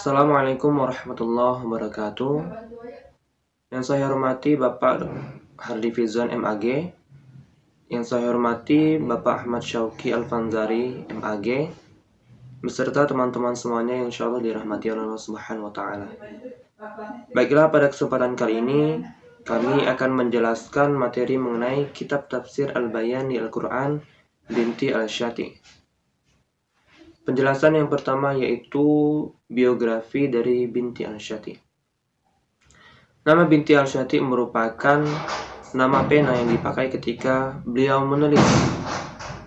Assalamualaikum warahmatullahi wabarakatuh. Yang saya hormati Bapak Hardifizon MAG, yang saya hormati Bapak Ahmad Syauqi Alfanzari MAG, beserta teman-teman semuanya yang insyaallah dirahmati oleh Allah Subhanahu wa taala. Baiklah, pada kesempatan kali ini kami akan menjelaskan materi mengenai kitab tafsir Al-Bayan di Al-Qur'an binti Al-Syati. Penjelasan yang pertama yaitu biografi dari binti Al-Syati. Nama binti Al-Syati merupakan nama pena yang dipakai ketika beliau menulis.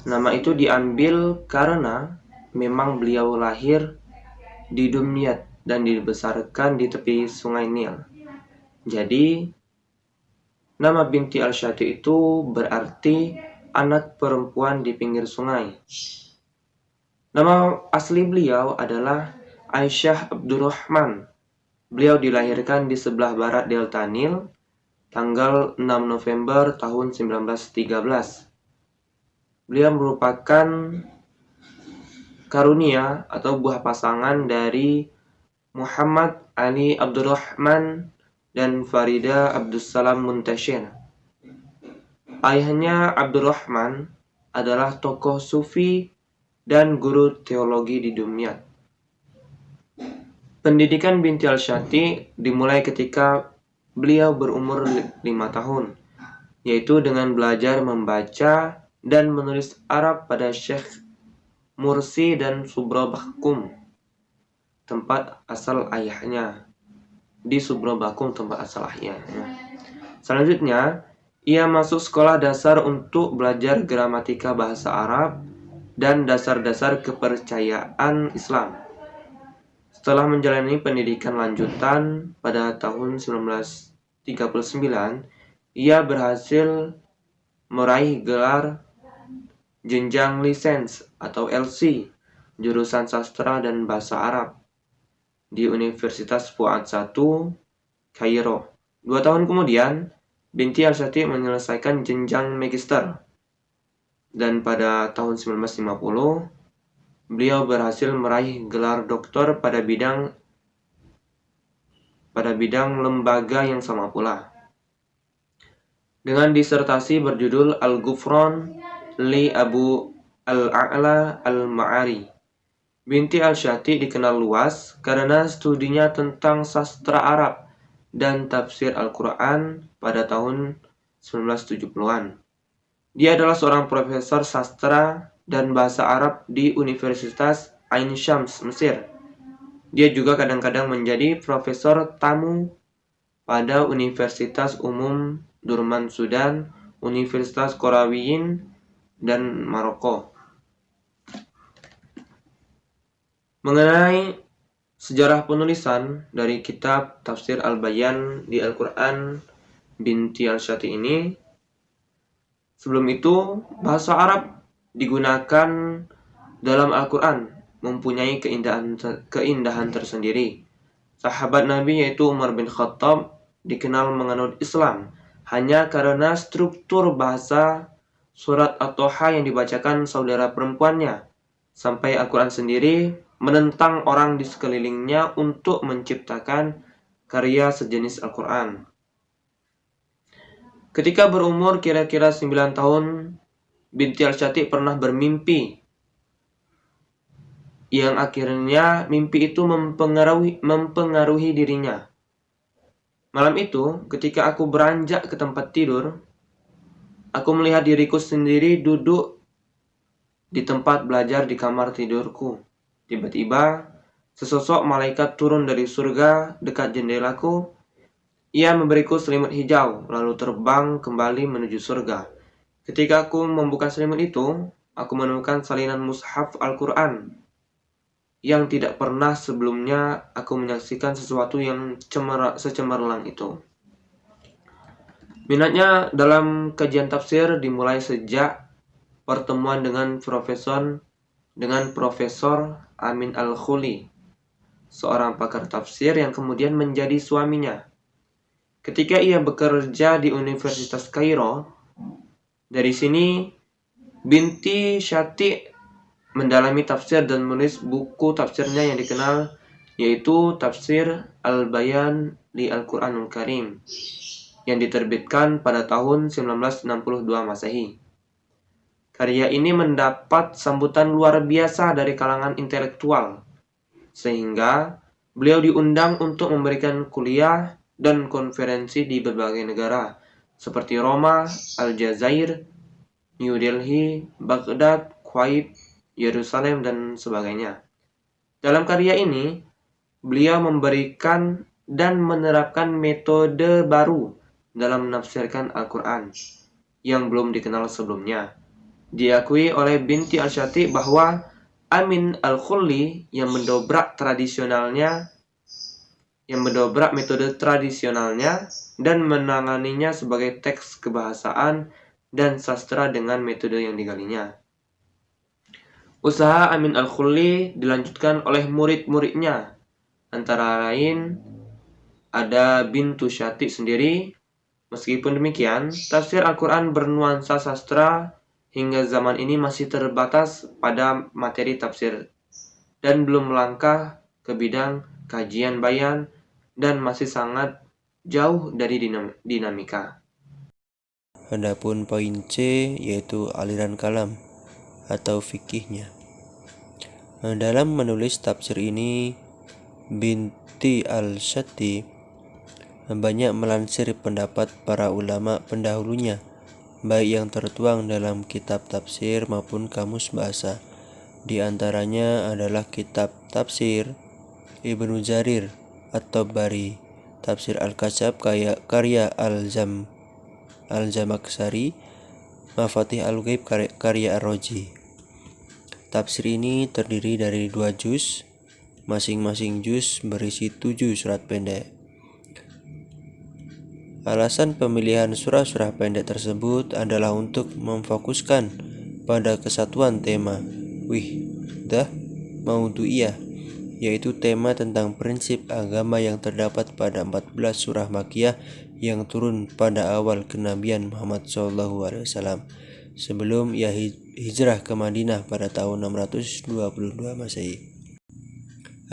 Nama itu diambil karena memang beliau lahir di Dumyat dan dibesarkan di tepi sungai Nil. Jadi, nama binti Al-Syati itu berarti anak perempuan di pinggir sungai. Nama asli beliau adalah Aisyah Abdurrahman. Beliau dilahirkan di sebelah barat Delta Nil, tanggal 6 November tahun 1913. Beliau merupakan karunia atau buah pasangan dari Muhammad Ali Abdurrahman dan Farida Abdussalam Muntashir. Ayahnya Abdurrahman adalah tokoh sufi dan guru teologi di Dumyat. Pendidikan binti Al-Syati dimulai ketika beliau berumur 5 tahun, yaitu dengan belajar membaca dan menulis Arab pada Syekh Mursi dan Subrabahkum, tempat asal ayahnya. Di Subrabahkum, tempat asal ayahnya. Selanjutnya, ia masuk sekolah dasar untuk belajar gramatika bahasa Arab dan dasar-dasar kepercayaan Islam. Setelah menjalani pendidikan lanjutan pada tahun 1939, ia berhasil meraih gelar jenjang lisens atau LC jurusan sastra dan bahasa Arab di Universitas Fuad I, Kairo. 2 tahun kemudian, binti Al-Syati menyelesaikan jenjang magister. Dan pada tahun 1950, beliau berhasil meraih gelar doktor pada bidang lembaga yang sama pula. Dengan disertasi berjudul Al-Ghufran li Abu Al-A'la Al-Ma'ari. Binti Al-Syati dikenal luas karena studinya tentang sastra Arab dan tafsir Al-Quran pada tahun 1970-an. Dia adalah seorang profesor sastra dan bahasa Arab di Universitas Ain Syams, Mesir. Dia juga kadang-kadang menjadi profesor tamu pada Universitas Umum Durman Sudan, Universitas Qarawiyyin, dan Maroko. Mengenai sejarah penulisan dari kitab tafsir Al-Bayan di Al-Quran binti Al-Syati ini, sebelum itu, bahasa Arab digunakan dalam Al-Quran mempunyai keindahan tersendiri. Sahabat Nabi yaitu Umar bin Khattab dikenal menganut Islam hanya karena struktur bahasa surat At-Toha yang dibacakan saudara perempuannya. Sampai Al-Quran sendiri menentang orang di sekelilingnya untuk menciptakan karya sejenis Al-Quran. Ketika berumur kira-kira 9 tahun, binti Al-Syati pernah bermimpi yang akhirnya mimpi itu mempengaruhi dirinya. Malam itu, ketika aku beranjak ke tempat tidur, aku melihat diriku sendiri duduk di tempat belajar di kamar tidurku. Tiba-tiba, sesosok malaikat turun dari surga dekat jendelaku. Ia memberiku selimut hijau, lalu terbang kembali menuju surga. Ketika aku membuka selimut itu, aku menemukan salinan mushaf Al-Quran yang tidak pernah sebelumnya aku menyaksikan sesuatu yang secemerlang itu. Minatnya dalam kajian tafsir dimulai sejak pertemuan dengan Profesor Amin Al-Khuli, seorang pakar tafsir yang kemudian menjadi suaminya. Ketika ia bekerja di Universitas Kairo, dari sini binti Syati mendalami tafsir dan menulis buku tafsirnya yang dikenal yaitu Tafsir Al-Bayan li Al-Quranul Karim yang diterbitkan pada tahun 1962 Masehi. Karya ini mendapat sambutan luar biasa dari kalangan intelektual, sehingga beliau diundang untuk memberikan kuliah dan konferensi di berbagai negara, seperti Roma, Aljazair, New Delhi, Baghdad, Kuwait, Yerusalem, dan sebagainya. Dalam karya ini, beliau memberikan dan menerapkan metode baru dalam menafsirkan Al-Quran yang belum dikenal sebelumnya. Diakui oleh Binti Al-Syati bahwa Amin Al-Khulli yang mendobrak metode tradisionalnya dan menanganinya sebagai teks kebahasaan dan sastra dengan metode yang digalinya. Usaha Amin Al-Khulli dilanjutkan oleh murid-muridnya, antara lain ada Bintu Syati sendiri. Meskipun demikian, tafsir Al-Quran bernuansa sastra hingga zaman ini masih terbatas pada materi tafsir dan belum melangkah ke bidang kajian bayan dan masih sangat jauh dari dinamika. Adapun poin C yaitu aliran kalam atau fikihnya. Dalam menulis tafsir ini, Binti Al-Syati banyak melansir pendapat para ulama pendahulunya, baik yang tertuang dalam kitab tafsir maupun kamus bahasa. Di antaranya adalah kitab tafsir Ibnu Jarir At-Tabari, tafsir Al-Kasyaf karya Al-Zamakhsyari, Mafatih Al-Ghaib karya Ar-Razi. Tafsir ini terdiri dari 2 juz, masing-masing juz berisi 7 surat pendek. Alasan pemilihan surah-surah pendek tersebut adalah untuk memfokuskan pada kesatuan tema wihdah maudhu'iyah, yaitu tema tentang prinsip agama yang terdapat pada 14 surah Makkiyah yang turun pada awal kenabian Muhammad SAW sebelum ia hijrah ke Madinah pada tahun 622 Masehi.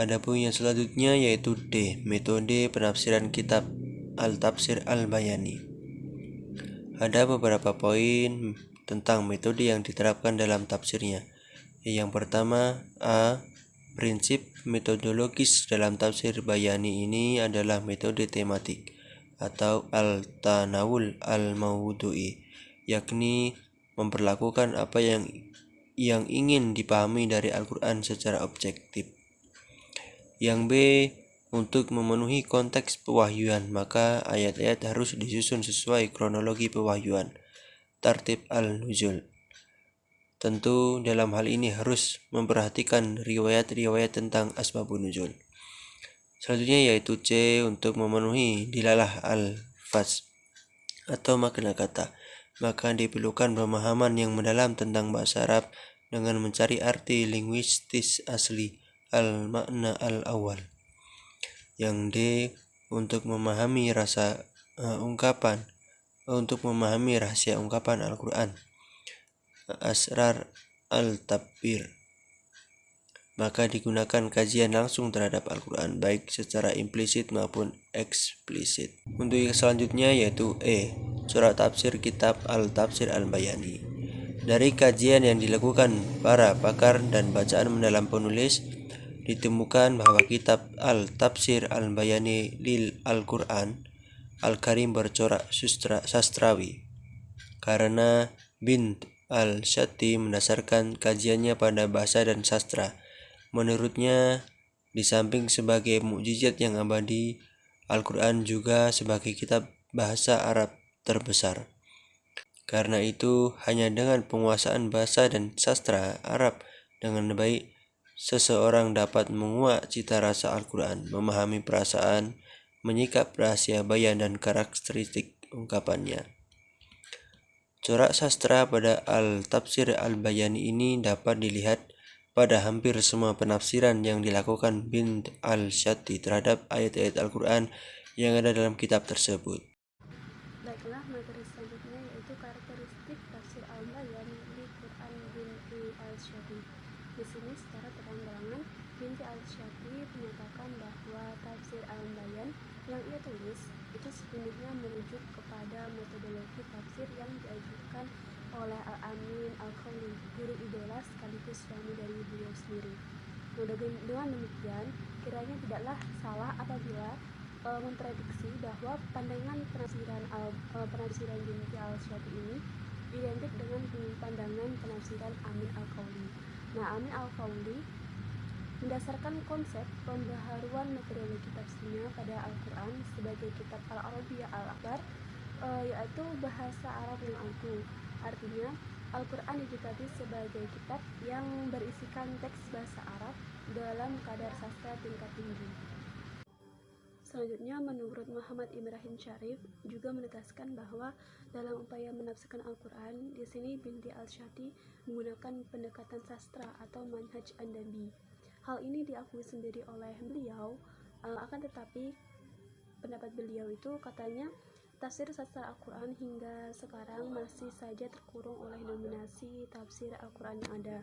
Adapun yang selanjutnya yaitu D, metode penafsiran kitab Al-Tafsir Al-Bayani. Ada beberapa poin tentang metode yang diterapkan dalam tafsirnya. Yang pertama, A. Prinsip metodologis dalam tafsir bayani ini adalah metode tematik atau al-tanawul al-mawdu'i, yakni memperlakukan apa yang ingin dipahami dari Al-Quran secara objektif. Yang B, untuk memenuhi konteks pewahyuan, maka ayat-ayat harus disusun sesuai kronologi pewahyuan, tartib al-nuzul. Tentu dalam hal ini harus memperhatikan riwayat-riwayat tentang asbabun nuzul. Selanjutnya yaitu C, untuk memenuhi dilalah al-faz atau makna kata, maka diperlukan pemahaman yang mendalam tentang bahasa Arab dengan mencari arti linguistis asli al-makna al-awal. Yang D, untuk memahami rahasia ungkapan Al-Quran, asrar al-tabbir, maka digunakan kajian langsung terhadap Al-Quran baik secara implisit maupun eksplisit. Untuk yang selanjutnya yaitu E, surah tafsir kitab Al-Tafsir Al-Bayani. Dari kajian yang dilakukan para pakar dan bacaan mendalam penulis, ditemukan bahwa kitab Al-Tafsir Al-Bayani lil Al-Quran Al-Karim bercorak sastrawi, karena Bint Al-Syati mendasarkan kajiannya pada bahasa dan sastra. Menurutnya, di samping sebagai mukjizat yang abadi, Al-Quran juga sebagai kitab bahasa Arab terbesar. Karena itu, hanya dengan penguasaan bahasa dan sastra Arab dengan baik, seseorang dapat menguak cita rasa Al-Quran, memahami perasaan, menyikap rahasia bayan dan karakteristik ungkapannya. Corak sastra pada Al-Tafsir Al-Bayani ini dapat dilihat pada hampir semua penafsiran yang dilakukan Bint Al-Syati terhadap ayat-ayat Al-Quran yang ada dalam kitab tersebut. Baiklah, materi selanjutnya yaitu karakteristik tafsir Al-Bayani di Quran Binti Al-Syati. Di sini secara terang-terangan Binti Al-Shati menyatakan bahwa tafsir Al-Bayan yang ia tulis itu sepenuhnya merujuk kepada metodologi tafsir yang diajukan oleh Al-Amin Al-Qawli, guru idola sekaligus suami dari beliau sendiri. Nah, dengan demikian, kiranya tidaklah salah apabila memprediksi bahwa pandangan penafsiran binti Al-Shati ini identik dengan pandangan penafsiran Amin Al-Qawli. Nah, Amin Al-Qawli mendasarkan konsep pembaharuan metodologi tafsirnya pada Al-Quran sebagai kitab Al-Arabiyyah Al-Akbar, yaitu bahasa Arab yang agung. Artinya, Al-Quran dijadikan sebagai kitab yang berisikan teks bahasa Arab dalam kadar sastra tingkat tinggi. Selanjutnya, menurut Muhammad Ibrahim Syarif juga menegaskan bahwa dalam upaya menafsirkan Al-Quran, di sini binti Al-Shati menggunakan pendekatan sastra atau manhaj adabi. Hal ini diakui sendiri oleh beliau, akan tetapi pendapat beliau itu katanya tafsir sastra Al-Quran hingga sekarang masih saja terkurung oleh dominasi tafsir Al-Quran yang ada.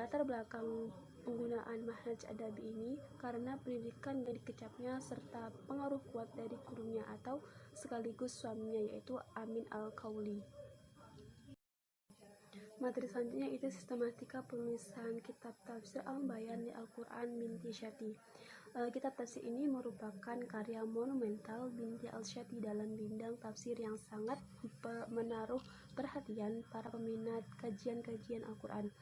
Latar belakang penggunaan manhaj adabi ini karena pendidikan yang dikecapnya serta pengaruh kuat dari gurunya atau sekaligus suaminya, yaitu Amin Al-Qawli. Materi selanjutnya itu sistematika penulisan kitab tafsir Al-Bayan di Al-Quran binti Shati. Kitab tafsir ini merupakan karya monumental binti Al-Shati dalam bidang tafsir yang sangat menaruh perhatian para peminat kajian-kajian Al-Quran,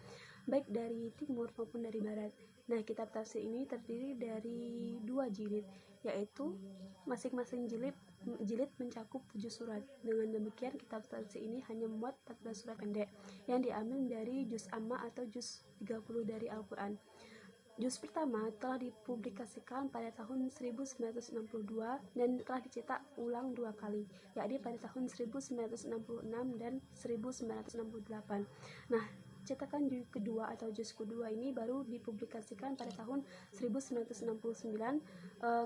baik dari timur maupun dari barat. Nah, kitab tafsir ini terdiri dari 2 jilid, yaitu masing-masing jilid mencakup 7 surat. Dengan demikian, kitab tafsir ini hanya memuat 14 surat pendek yang diambil dari juz amma atau juz 30 dari Al-Quran. Juz pertama telah dipublikasikan pada tahun 1962 dan telah dicetak ulang 2 kali, yakni pada tahun 1966 dan 1968. Nah, cetakan juz kedua atau juz kedua ini baru dipublikasikan pada tahun 1969.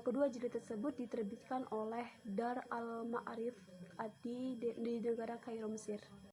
Kedua jilid tersebut diterbitkan oleh Dar al-Ma'arif di negara Kairo, Mesir.